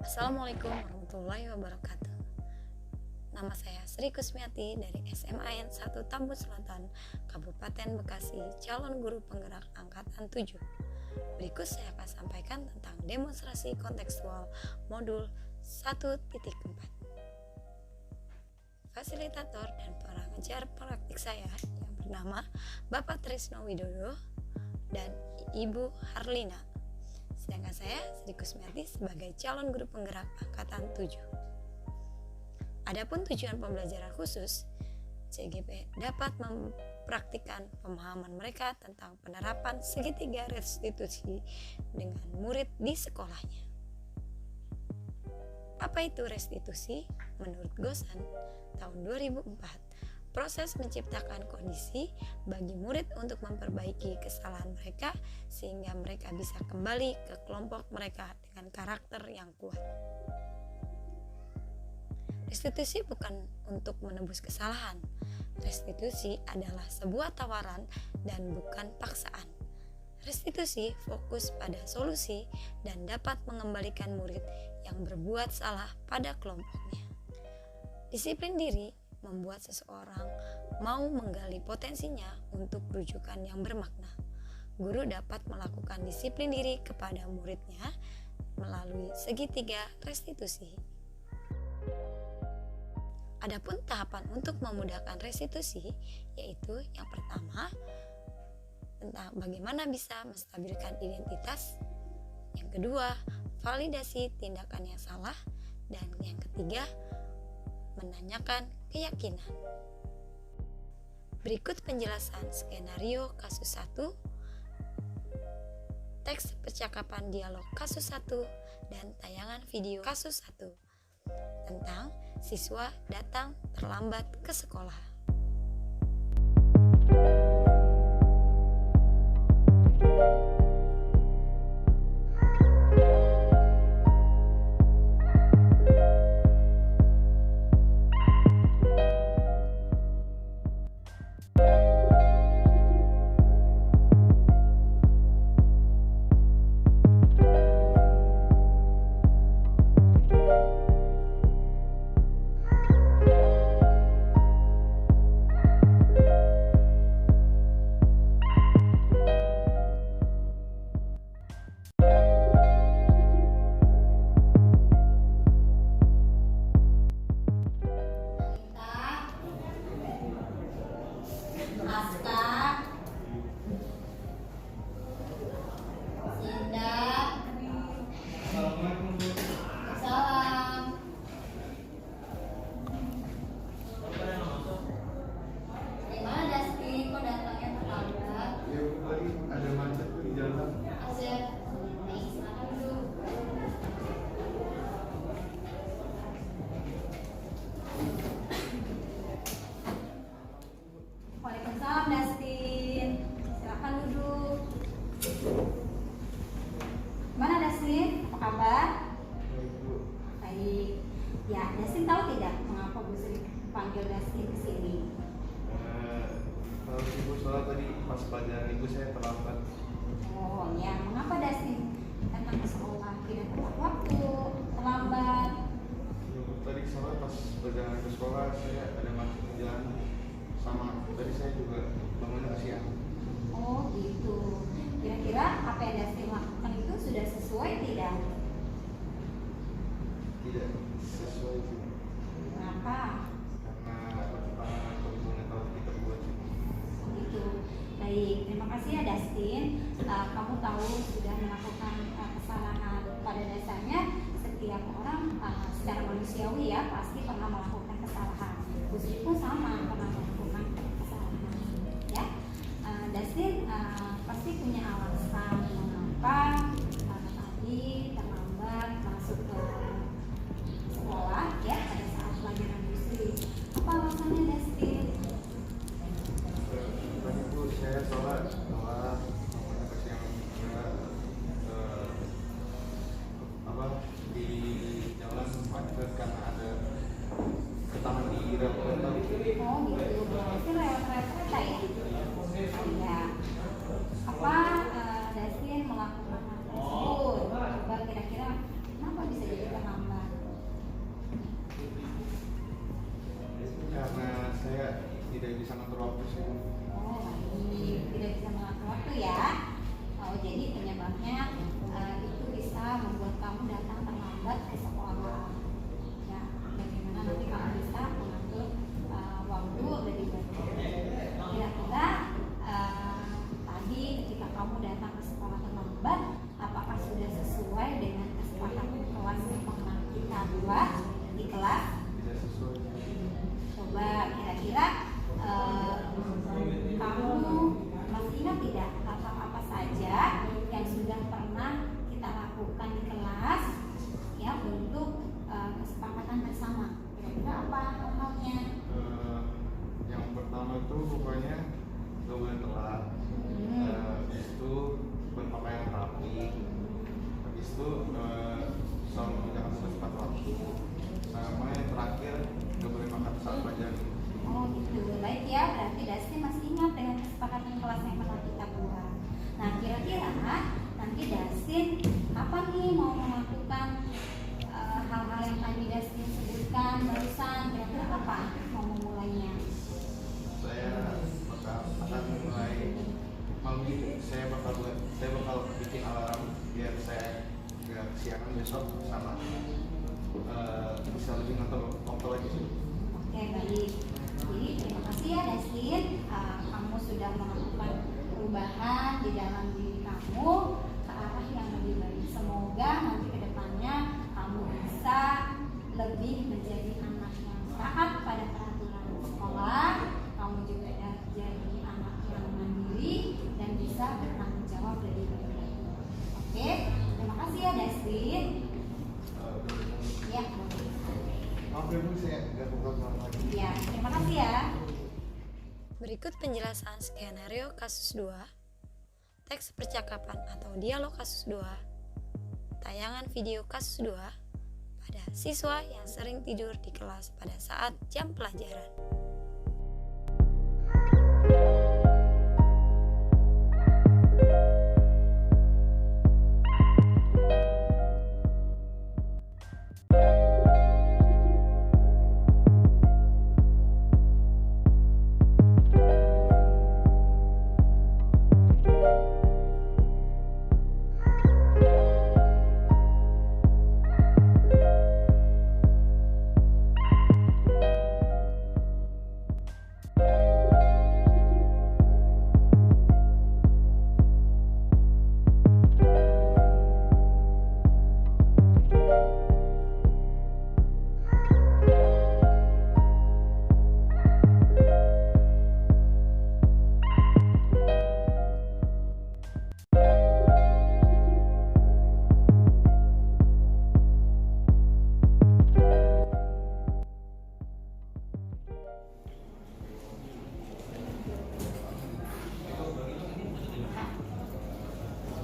Assalamualaikum warahmatullahi wabarakatuh. Nama saya Sri Kusmiati dari SMAN 1 Tambun Selatan, Kabupaten Bekasi, calon guru penggerak angkatan 7. Berikut saya akan sampaikan tentang demonstrasi kontekstual modul 1.4. Fasilitator dan pengajar praktik saya yang bernama Bapak Trisno Widodo dan Ibu Harlina. Sedangkan saya, Sri Kusmiati, sebagai calon guru penggerak angkatan 7. Adapun tujuan pembelajaran khusus, CGP dapat mempraktikkan pemahaman mereka tentang penerapan segitiga restitusi dengan murid di sekolahnya. Apa itu restitusi? Menurut Gosan, tahun 2004, proses menciptakan kondisi bagi murid untuk memperbaiki kesalahan mereka sehingga mereka bisa kembali ke kelompok mereka dengan karakter yang kuat. Restitusi bukan untuk menebus kesalahan. Restitusi adalah sebuah tawaran dan bukan paksaan. Restitusi fokus pada solusi dan dapat mengembalikan murid yang berbuat salah pada kelompoknya. Disiplin diri membuat seseorang mau menggali potensinya untuk rujukan yang bermakna. Guru dapat melakukan disiplin diri kepada muridnya melalui segitiga restitusi. Adapun tahapan untuk memudahkan restitusi, yaitu yang pertama tentang bagaimana bisa menstabilkan identitas, yang kedua validasi tindakan yang salah, dan yang ketiga menanyakan keyakinan. Berikut penjelasan skenario kasus 1, teks percakapan dialog kasus 1, dan tayangan video kasus 1 tentang siswa datang terlambat ke sekolah. Waalaikumsalam Dastin, silakan duduk. Gimana Dastin? Apa kabar? Baik. Ya, Dastin tahu tidak mengapa Bu Sri panggil Dastin ke sini? Kalau ibu soal tadi pas pelajaran ibu saya terlambat. Oh ya, mengapa Dastin datang ke sekolah tidak tepat waktu, terlambat? Tadi soal pas perjalanan ke sekolah saya ada masuk ke jalan sama tadi saya juga bangunnya siang. Oh gitu. Kira-kira apa yang Dastin lakukan itu sudah sesuai tidak? Tidak sesuai sih. Kenapa? Karena pertimbangan komitmen kita buat sih. Gitu. Baik, terima kasih ya Dastin. Kamu tahu sudah melakukan kesalahan. Pada dasarnya setiap orang secara manusiawi ya pasti pernah melakukan kesalahan. Bu Sri pun sama pernah melakukan kesalahan. Ya, Dastin pasti punya alasan mengapa tadi terlambat masuk ke sekolah ya pada saat pelajaran Bu Sri. Apa alasannya Dastin? Tadi bu saya sholat bangunnya ke siang di jalan macet karena ada ketaman di rel kereta. Oh gitu, berarti lewat kereta ya? Iya. Apa Dastin melakukan hal tersebut? Coba kira-kira kenapa bisa jadi terlambat? sih. Oh baik, tidak bisa mengatur waktu ya. Oh jadi penyebabnya itu bisa membuat kamu datang terlambat ke sekolah. Ya, bagaimana nanti kamu bisa mengatur waktu lebih baik. Kira-kira tadi ketika kamu datang ke sekolah terlambat, apakah sudah sesuai dengan kesepakatan kelas yang pernah kita buat di kelas? Tidak sesuai. Coba kira-kira kamu masih ingat tidak apa saja yang sudah pernah kita lakukan di kelas ya untuk kesepakatan bersama? Kira-kira apa hal-halnya? Yang pertama itu pokoknya gak boleh telat. Habis itu berpakaian rapi. Habis itu selalu mengerjakan tugas tepat waktu. Sama yang terakhir gak boleh makan saat pelajaran. Oh gitu, baik ya, berarti Dasti masih ingat dengan kesepakatan kelas yang pernah kita buat. Nah kira-kira nanti Dastin kapan nih mau melakukan hal-hal yang tadi Dastin sebutkan barusan, kira-kira kapan mau memulainya? Saya akan mulai malam ini. Saya bakal bikin alarm biar saya nggak kesiangan besok sama bisa lebih nonton waktu lagi sih. Oke baik, jadi terima kasih ya Dastin, kamu sudah melakukan perubahan di dalam diri kamu ke arah yang lebih baik. Semoga nanti ke depannya kamu bisa lebih menjadi anak yang taat pada peraturan sekolah, kamu juga jadi anak yang mandiri dan bisa bertanggung jawab lebih baik. Oke, terima kasih ya Dastin. Ya, Maaf ya Bu, saya nggak buka lagi. ya, terima kasih ya. Berikut penjelasan skenario kasus 2, teks percakapan atau dialog kasus 2, tayangan video kasus 2 pada siswa yang sering tidur di kelas pada saat jam pelajaran.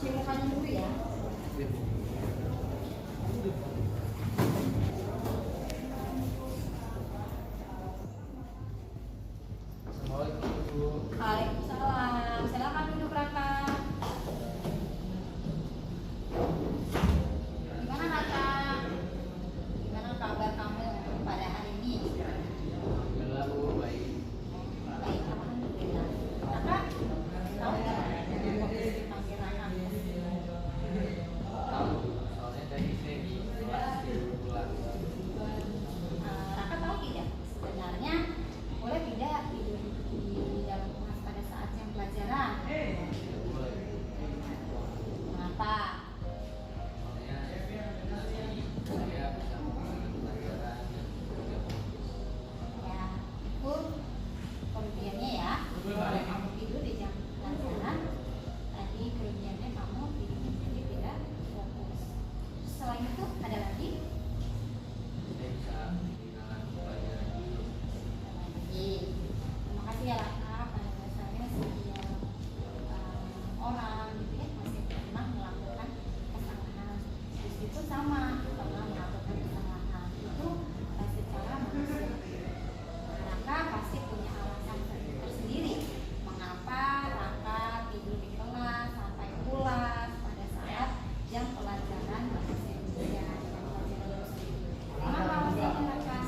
Silakan dulu ya. Assalamualaikum Bu. Waalaikumsalam. Silakan duduk Raka. Gimana Raka? Gimana kabar kamu pada hari ini? Alhamdulillah Bu, baik. Baik, alhamdulillah. Raka, tahu nggak dipanggil Raka? Tahu, soalnya tadi saya di kelas kelas. Raka tahu tidak? Sebenarnya boleh tidak tidur di dalam kelas pada saat jam pelajaran? Boleh. Mengapa? Soalnya saya bisa mengalami pelajaran yang Ya, itu kerugiannya ya. Kalau kamu tidur di jam pelajaran, tadi kerugiannya kamu jadi tidak fokus. Selain itu ada lagi? saya bisa mengalami pelajaran itu. Baik. Terima kasih ya Raka. Pada dasarnya setiap orang gitu ya masih pernah melakukan kesalahan. Di situ sama pernah melakukan kesalahan itu secara manusiawi. Raka pasti punya alasan tersendiri mengapa Raka tidur di kelas sampai pulas pada saat jam pelajaran bahasa Indonesia, jam pelajaran musik. Kenapa alasannya Raka?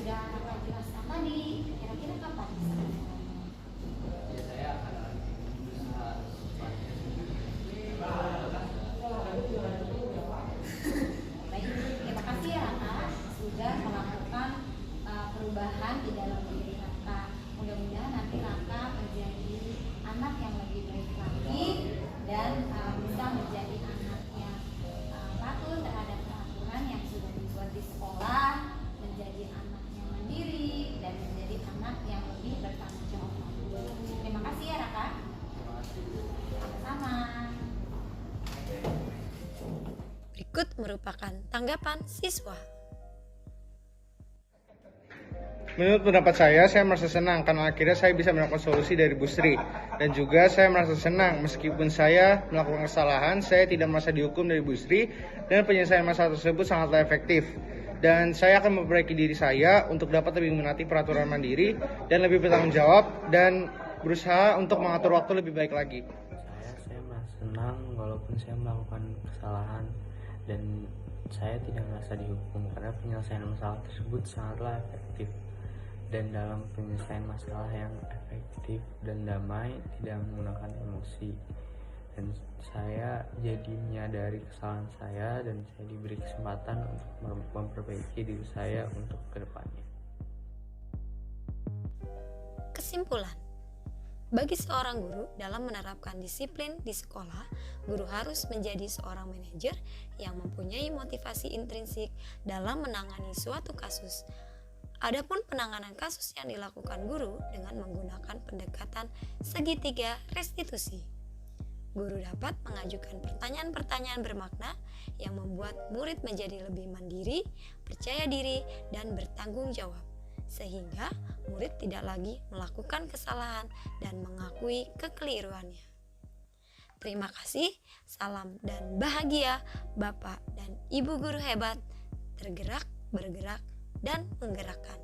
sudah kakak jelaskan tadi, kira-kira kapan bisa memulainya? Ya saya akan berusaha secepatnya. Baik, terima kasih ya Raka sudah melakukan perubahan di dalam diri Raka. Mudah-mudahan nanti Raka menjadi anak yang lebih baik lagi dan bisa menjadi anak yang patuh terhadap peraturan yang sudah dibuat di sekolah, menjadi anak yang mandiri dan menjadi anak yang lebih bertanggung jawab. Terima kasih ya Raka. Terima kasih. Sama-sama. Berikut merupakan tanggapan siswa. Menurut pendapat saya merasa senang karena akhirnya saya bisa melakukan solusi dari Bu Sri. Dan juga saya merasa senang meskipun saya melakukan kesalahan, saya tidak merasa dihukum dari Bu Sri dan penyelesaian masalah tersebut sangatlah efektif. Dan saya akan memperbaiki diri saya untuk dapat lebih menaati peraturan mandiri dan lebih bertanggung jawab dan berusaha untuk mengatur waktu lebih baik lagi. Saya merasa senang walaupun saya melakukan kesalahan dan saya tidak merasa dihukum karena penyelesaian masalah tersebut sangatlah efektif. Dan dalam penyelesaian masalah yang efektif dan damai tidak menggunakan emosi. Dan saya jadi menyadari kesalahan saya dan saya diberi kesempatan untuk memperbaiki diri saya untuk kedepannya. Kesimpulan, bagi seorang guru dalam menerapkan disiplin di sekolah, guru harus menjadi seorang manajer yang mempunyai motivasi intrinsik dalam menangani suatu kasus. Adapun penanganan kasus yang dilakukan guru dengan menggunakan pendekatan segitiga restitusi. Guru dapat mengajukan pertanyaan-pertanyaan bermakna yang membuat murid menjadi lebih mandiri, percaya diri, dan bertanggung jawab, sehingga murid tidak lagi melakukan kesalahan dan mengakui kekeliruannya. Terima kasih, salam dan bahagia Bapak dan Ibu guru hebat, tergerak, bergerak, dan menggerakkan.